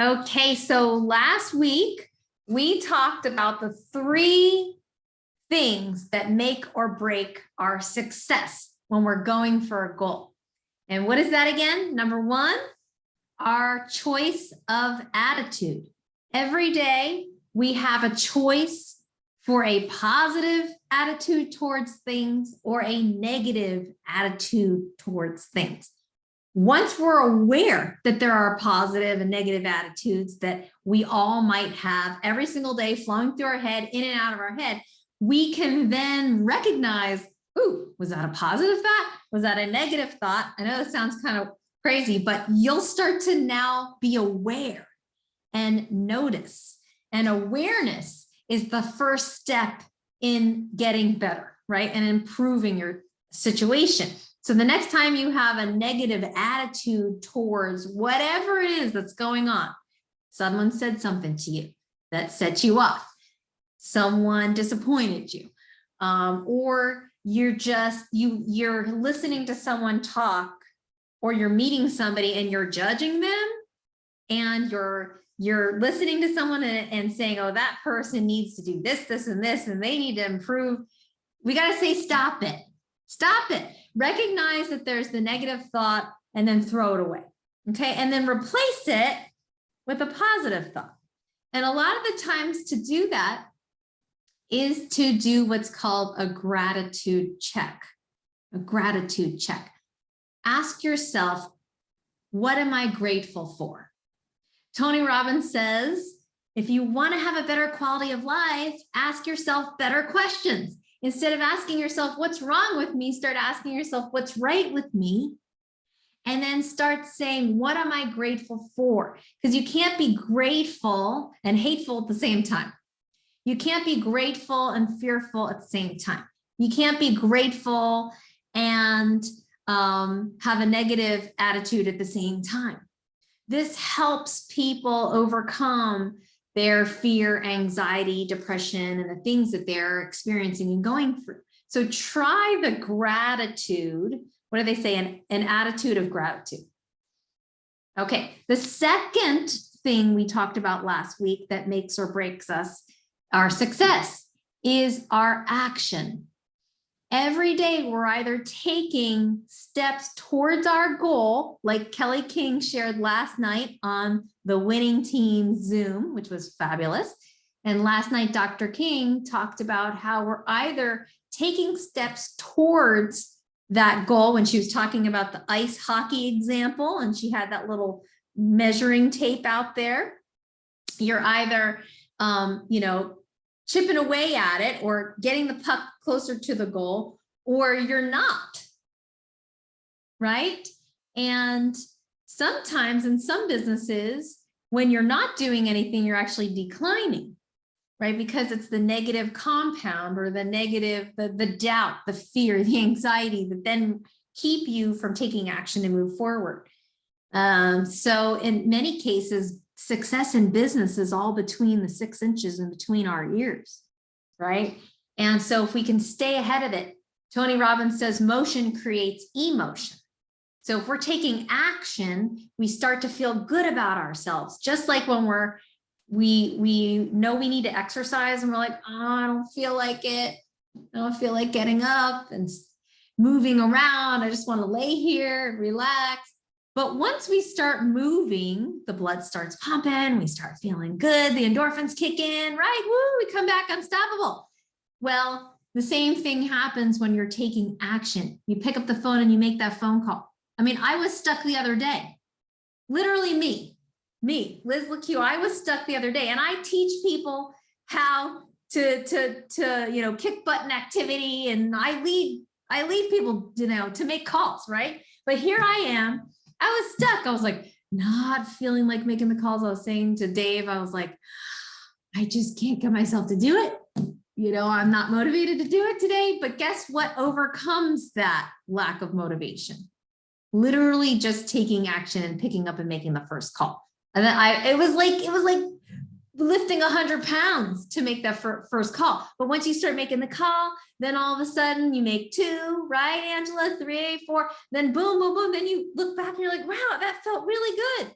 Okay, so last week we talked about the three things that make or break our success when we're going for a goal. And what is that again? Number one, our choice of attitude. Every day we have a choice for a positive attitude towards things or a negative attitude towards things. Once we're aware that there are positive and negative attitudes that we all might have every single day flowing through our head, in and out of our head, we can then recognize, ooh, was that a positive thought? Was that a negative thought? I know it sounds kind of crazy, but you'll start to now be aware and notice. And awareness is the first step in getting better, right? And improving your situation. So the next time you have a negative attitude towards whatever it is that's going on, someone said something to you that set you off, someone disappointed you, or you're listening to someone talk, or you're meeting somebody and you're judging them, and you're listening to someone and saying, oh, that person needs to do this, this, and this, and they need to improve. We got to say, stop it. Stop it. Recognize that there's the negative thought and then throw it away. Okay. And then replace it with a positive thought. And a lot of the times to do that is to do what's called a gratitude check. A gratitude check. Ask yourself, what am I grateful for? Tony Robbins says, if you want to have a better quality of life, ask yourself better questions. Instead of asking yourself, what's wrong with me, start asking yourself, what's right with me? And then start saying, what am I grateful for? Because you can't be grateful and hateful at the same time. You can't be grateful and fearful at the same time. You can't be grateful and have a negative attitude at the same time. This helps people overcome their fear, anxiety, depression, and the things that they're experiencing and going through. So try the gratitude. What do they say? An attitude of gratitude. Okay. The second thing we talked about last week that makes or breaks us, our success, is our action. Every day we're either taking steps towards our goal, like Kelly King shared last night on the winning team Zoom, which was fabulous. And last night, Dr. King talked about how we're either taking steps towards that goal when she was talking about the ice hockey example, and she had that little measuring tape out there. You're either, chipping away at it or getting the puck closer to the goal, or you're not, right? And sometimes in some businesses, when you're not doing anything, you're actually declining, right? Because it's the negative compound or the negative, the doubt, the fear, the anxiety that then keep you from taking action to move forward. So in many cases, success in business is all between the 6 inches in between our ears, right? And so if we can stay ahead of it, Tony Robbins says motion creates emotion. So if we're taking action, we start to feel good about ourselves. Just like when we know we need to exercise and we're like, oh, I don't feel like it. I don't feel like getting up and moving around. I just want to lay here and relax. But once we start moving, the blood starts pumping, we start feeling good, the endorphins kick in, right? Woo, we come back unstoppable. Well, the same thing happens when you're taking action. You pick up the phone and you make that phone call. I mean, I was stuck the other day. Literally me, Liz Lequeux, I was stuck the other day, and I teach people how to kick button activity, and I lead people, to make calls, right? But here I am. I was stuck. I was like, not feeling like making the calls. I was saying to Dave, I was like, I just can't get myself to do it. I'm not motivated to do it today, but guess what overcomes that lack of motivation? Literally just taking action and picking up and making the first call. And then it was like lifting 100 pounds to make that first call. But once you start making the call, then all of a sudden you make 2, right, Angela, 3, 4, then boom, boom, boom. Then you look back and you're like, wow, that felt really good.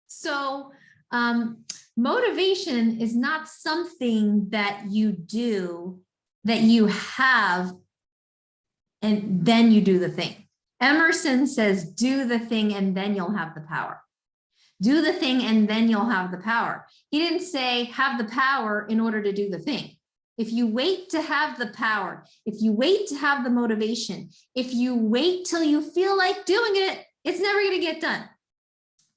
So Motivation is not something that you do, that you have, and then you do the thing. Emerson says, do the thing and then you'll have the power. Do the thing and then you'll have the power. He didn't say have the power in order to do the thing. If you wait to have the power, if you wait to have the motivation, if you wait till you feel like doing it, it's never going to get done.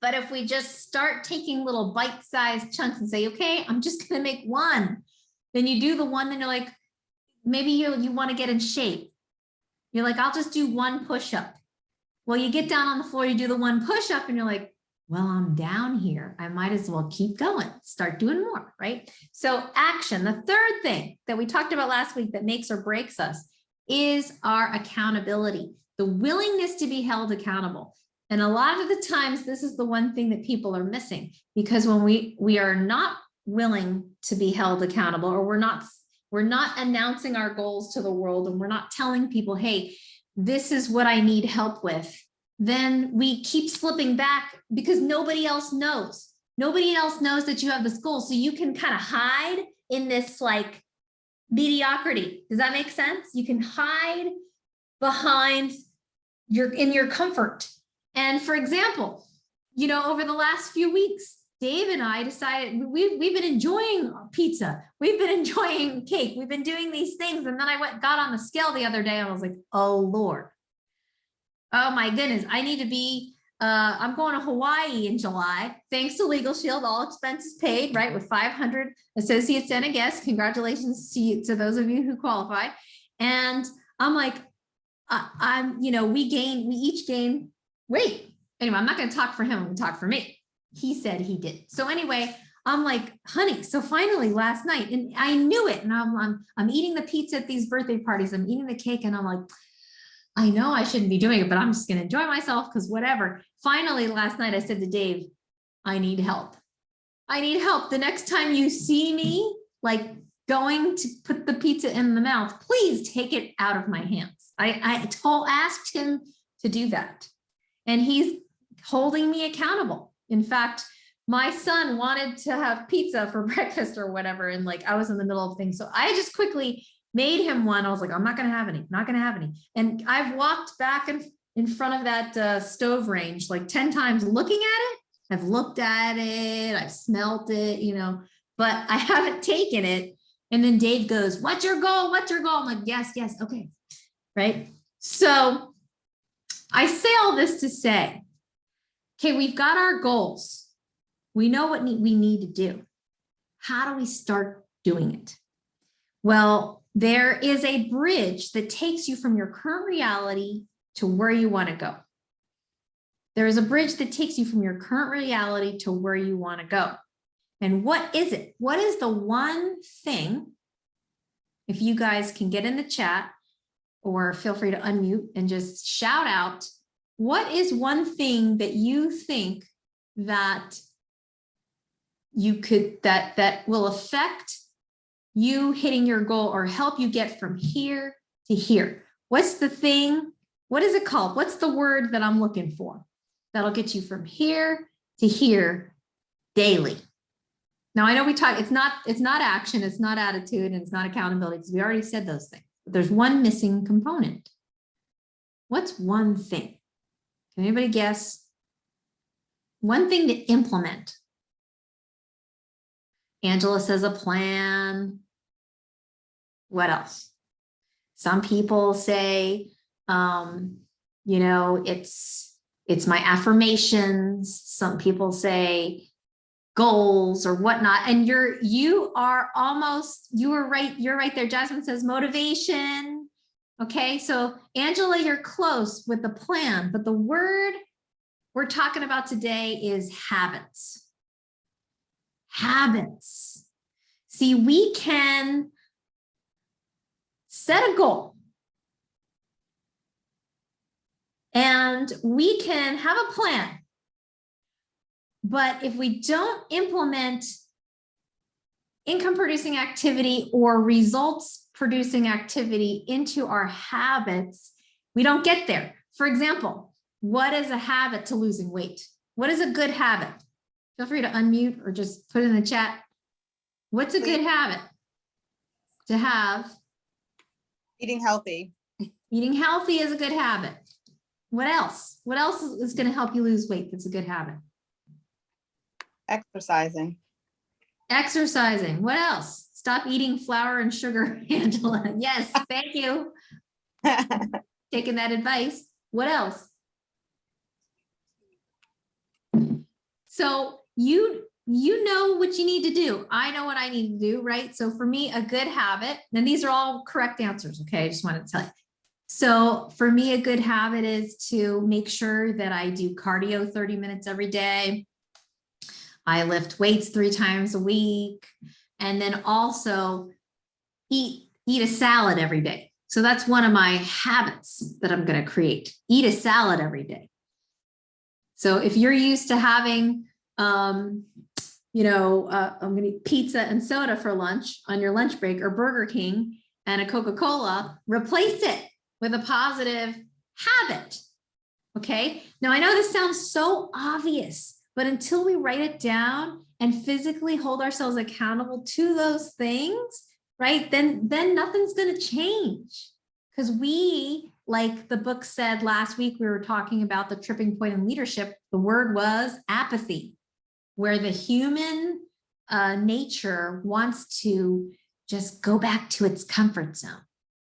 But if we just start taking little bite-sized chunks and say, okay, I'm just going to make one, then you do the one, then you're like, maybe you want to get in shape. You're like, I'll just do one push-up. Well, you get down on the floor, you do the one push-up and you're like, well, I'm down here. I might as well keep going, start doing more, right? So action, the third thing that we talked about last week that makes or breaks us is our accountability, the willingness to be held accountable. And a lot of the times, this is the one thing that people are missing, because when we are not willing to be held accountable, or we're not announcing our goals to the world, and we're not telling people, hey, this is what I need help with, then we keep slipping back because nobody else knows. Nobody else knows that you have this goal. So you can kind of hide in this like mediocrity. Does that make sense? You can hide behind your comfort. And for example, over the last few weeks, Dave and I decided we've been enjoying pizza. We've been enjoying cake. We've been doing these things. And then I got on the scale the other day and I was like, oh Lord, oh my goodness, I need to be, I'm going to Hawaii in July. Thanks to Legal Shield, all expenses paid, right? With 500 associates and a guest. Congratulations to those of you who qualified. And I'm like, we each gain weight. Anyway, I'm not going to talk for him. I'm going to talk for me. He said he did. So anyway, I'm like, honey, so finally last night, and I knew it. And I'm eating the pizza at these birthday parties. I'm eating the cake and I'm like, I know I shouldn't be doing it, but I'm just going to enjoy myself because whatever. Finally, last night I said to Dave, I need help. I need help. The next time you see me like going to put the pizza in the mouth, please take it out of my hands. I asked him to do that. And he's holding me accountable. In fact, my son wanted to have pizza for breakfast or whatever. And like, I was in the middle of things. So I just quickly made him one. I was like, I'm not going to have any, not going to have any. And I've walked back in front of that stove range like 10 times looking at it. I've looked at it, I've smelt it, but I haven't taken it. And then Dave goes, what's your goal? What's your goal? I'm like, yes, okay. Right. So I say all this to say, okay, we've got our goals. We know what we need to do. How do we start doing it? Well, there is a bridge that takes you from your current reality to where you want to go. There is a bridge that takes you from your current reality to where you want to go. And what is it? What is the one thing, if you guys can get in the chat or feel free to unmute and just shout out, what is one thing that you think that you could, that will affect you hitting your goal or help you get from here to here? What's the thing? What is it called? What's the word that I'm looking for? That'll get you from here to here daily. Now, I know we talked, it's not action, it's not attitude, and it's not accountability, because we already said those things. But there's one missing component. What's one thing? Can anybody guess? One thing to implement. Angela says a plan. What else? Some people say, it's my affirmations. Some people say goals or whatnot. And you're right there. Jasmine says motivation. Okay, so Angela, you're close with the plan, but the word we're talking about today is habits. Habits. See, we can set a goal and we can have a plan. But if we don't implement income producing activity or results producing activity into our habits, we don't get there. For example, what is a habit to losing weight? What is a good habit? Feel free to unmute or just put it in the chat. What's a good habit to have? Eating healthy. Eating healthy is a good habit. What else? What else is going to help you lose weight? That's a good habit. Exercising. Exercising. What else? Stop eating flour and sugar, Angela. Yes, thank you. Taking that advice. What else? So you know what you need to do. I know what I need to do, right? So for me, a good habit, and these are all correct answers, okay? I just wanted to tell you. So for me, a good habit is to make sure that I do cardio 30 minutes every day. I lift weights 3 times a week, and then also eat a salad every day. So that's one of my habits that I'm going to create. Eat a salad every day. So if you're used to having, I'm going to eat pizza and soda for lunch on your lunch break, or Burger King and a Coca-Cola, replace it with a positive habit. Okay. Now I know this sounds so obvious, but until we write it down and physically hold ourselves accountable to those things, right? Then nothing's going to change, because we, like the book said last week, we were talking about the tripping point in leadership. The word was apathy, where the human nature wants to just go back to its comfort zone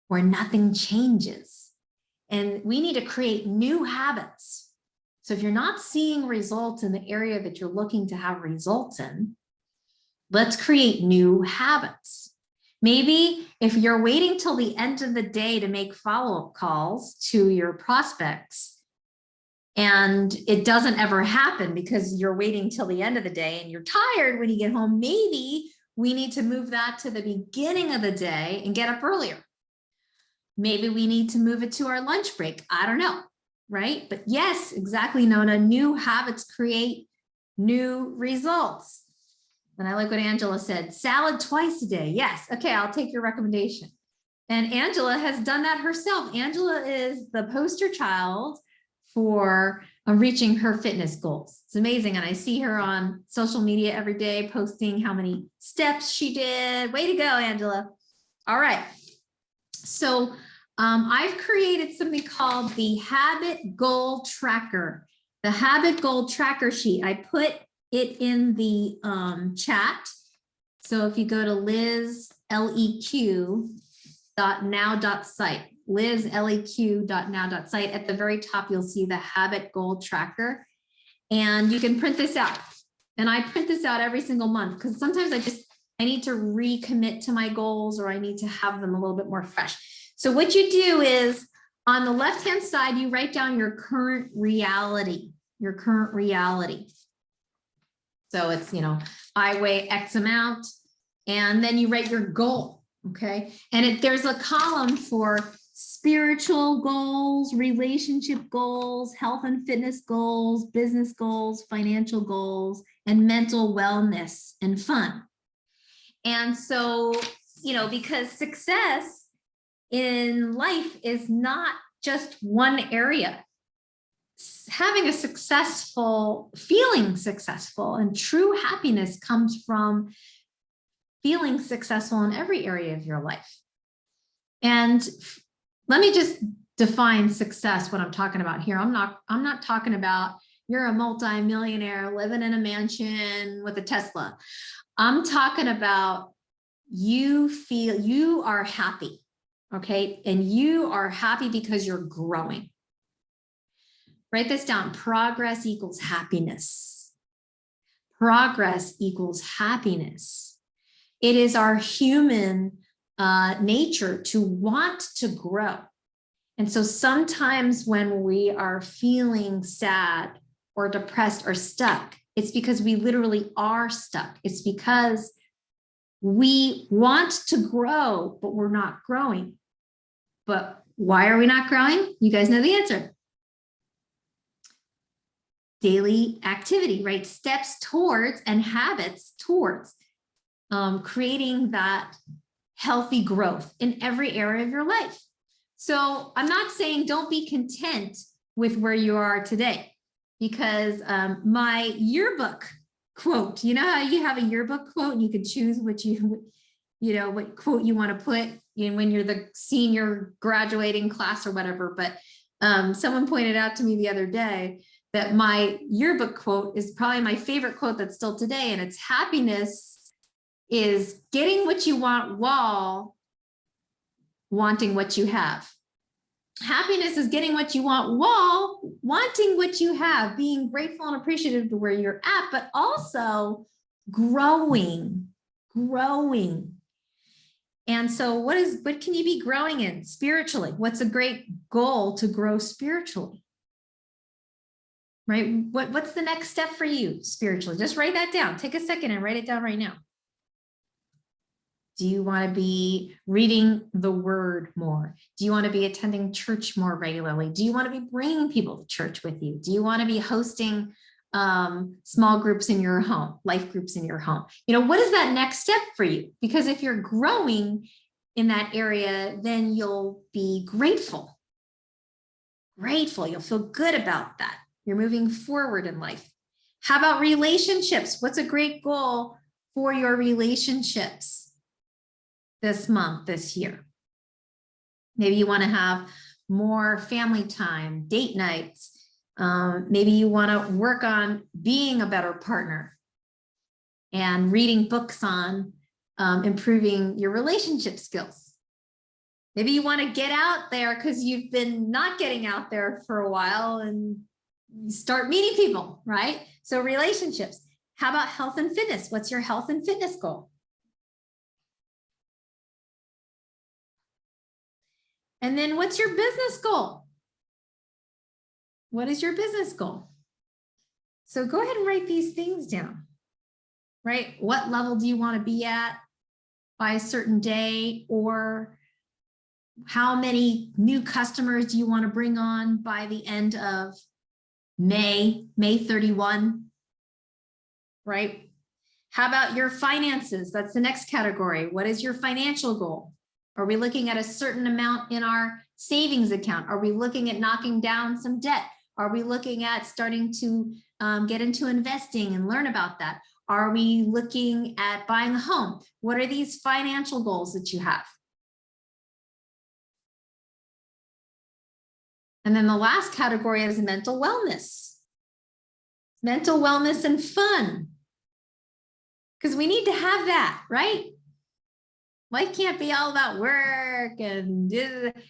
where nothing changes. And we need to create new habits. So if you're not seeing results in the area that you're looking to have results in, let's create new habits. Maybe if you're waiting till the end of the day to make follow-up calls to your prospects, and it doesn't ever happen because you're waiting till the end of the day and you're tired when you get home, maybe we need to move that to the beginning of the day and get up earlier. Maybe we need to move it to our lunch break. I don't know, right? But yes, exactly, Nona. New habits create new results. And I like what Angela said, salad twice a day. Yes, okay, I'll take your recommendation. And Angela has done that herself. Angela is the poster child for reaching her fitness goals. It's amazing. And I see her on social media every day posting how many steps she did. Way to go, Angela. All right. So I've created something called the Habit Goal Tracker. The Habit Goal Tracker sheet. I put it in the chat. So if you go to lizleq.now.site, lizleq.now.site, at the very top, you'll see the Habit Goal Tracker. And you can print this out. And I print this out every single month because sometimes I need to recommit to my goals, or I need to have them a little bit more fresh. So what you do is on the left-hand side, you write down your current reality, So it's, I weigh X amount, and then you write your goal, okay? And there's a column for spiritual goals, relationship goals, health and fitness goals, business goals, financial goals, and mental wellness and fun. And so, because success in life is not just one area. Having feeling successful and true happiness comes from feeling successful in every area of your life. And let me just define success, what I'm talking about here. I'm not talking about you're a multi-millionaire living in a mansion with a Tesla. I'm talking about you feel you are happy. Okay. And you are happy because you're growing. Write this down. Progress equals happiness. Progress equals happiness. It is our human nature to want to grow. And so sometimes when we are feeling sad or depressed or stuck, it's because we literally are stuck. It's because we want to grow, but we're not growing. But why are we not growing? You guys know the answer. Daily activity, right? Steps towards and habits towards creating that healthy growth in every area of your life. So I'm not saying don't be content with where you are today, because my yearbook quote. You know how you have a yearbook quote and you could choose what what quote you want to put in when you're the senior graduating class or whatever. But someone pointed out to me the other day that my yearbook quote is probably my favorite quote that's still today. And it's happiness is getting what you want while wanting what you have. Happiness is getting what you want while wanting what you have, being grateful and appreciative to where you're at, but also growing. And so what can you be growing in spiritually? What's a great goal to grow spiritually? Right? What's the next step for you spiritually? Just write that down. Take a second and write it down right now. Do you want to be reading the word more? Do you want to be attending church more regularly? Do you want to be bringing people to church with you? Do you want to be hosting small groups in your home, life groups in your home? What is that next step for you? Because if you're growing in that area, then you'll be grateful. You'll feel good about that. You're moving forward in life. How about relationships? What's a great goal for your relationships this month, this year? Maybe you want to have more family time, date nights. Maybe you want to work on being a better partner and reading books on improving your relationship skills. Maybe you want to get out there because you've been not getting out there for a while and start meeting people, right? So relationships. How about health and fitness? What's your health and fitness goal? And then what's your business goal? What is your business goal? So go ahead and write these things down, right? What level do you want to be at by a certain day? Or how many new customers do you want to bring on by the end of May 31, right? How about your finances? That's the next category. What is your financial goal? Are we looking at a certain amount in our savings account? Are we looking at knocking down some debt? Are we looking at starting to get into investing and learn about that? Are we looking at buying a home? What are these financial goals that you have? And then the last category is mental wellness. Mental wellness and fun. Because we need to have that, right? Life can't be all about work, and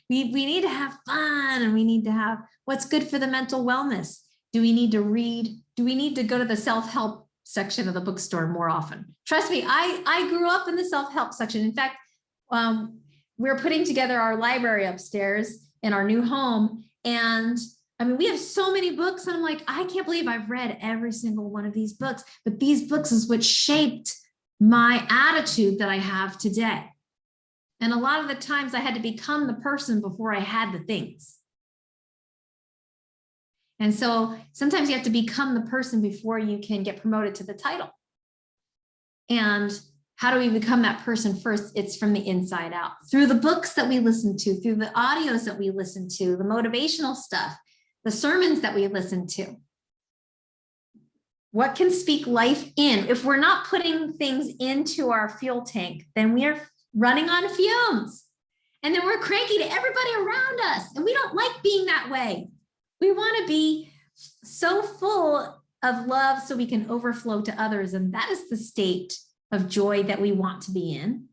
we need to have fun, and we need to have what's good for the mental wellness. Do we need to read? Do we need to go to the self-help section of the bookstore more often? Trust me, I grew up in the self-help section. In fact, we're putting together our library upstairs in our new home. And I mean, we have so many books, and I'm like, I can't believe I've read every single one of these books, but these books is what shaped my attitude that I have today. And a lot of the times I had to become the person before I had the things. And so sometimes you have to become the person before you can get promoted to the title. And how do we become that person first? It's from the inside out, through the books that we listen to, through the audios that we listen to, the motivational stuff, the sermons that we listen to. What can speak life in? If we're not putting things into our fuel tank, then we are running on fumes. And then we're cranky to everybody around us. And we don't like being that way. We want to be so full of love so we can overflow to others. And that is the state of joy that we want to be in,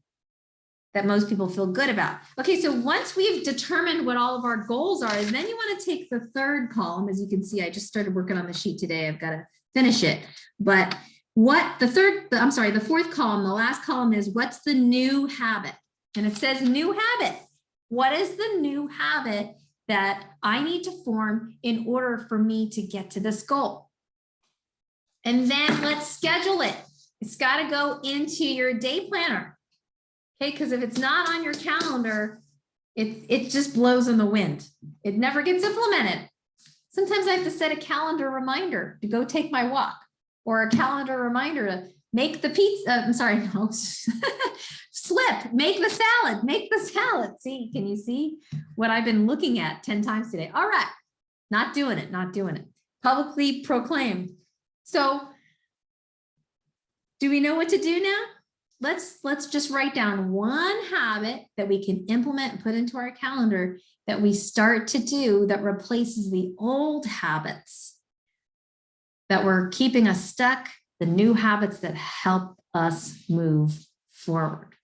that most people feel good about. Okay, so once we've determined what all of our goals are, then you want to take the third column. As you can see, I just started working on the sheet today. I've got to finish it. But the fourth column, the last column is what's the new habit? And it says new habit. What is the new habit that I need to form in order for me to get to this goal? And then let's schedule it. It's got to go into your day planner. Okay, because if it's not on your calendar, it just blows in the wind. It never gets implemented. Sometimes I have to set a calendar reminder to go take my walk, or a calendar reminder to make the pizza. Make the salad. See, can you see what I've been looking at 10 times today? All right, not doing it. Publicly proclaimed. So Do we know what to do now? Let's just write down one habit that we can implement and put into our calendar that we start to do that replaces the old habits that were keeping us stuck, the new habits that help us move forward.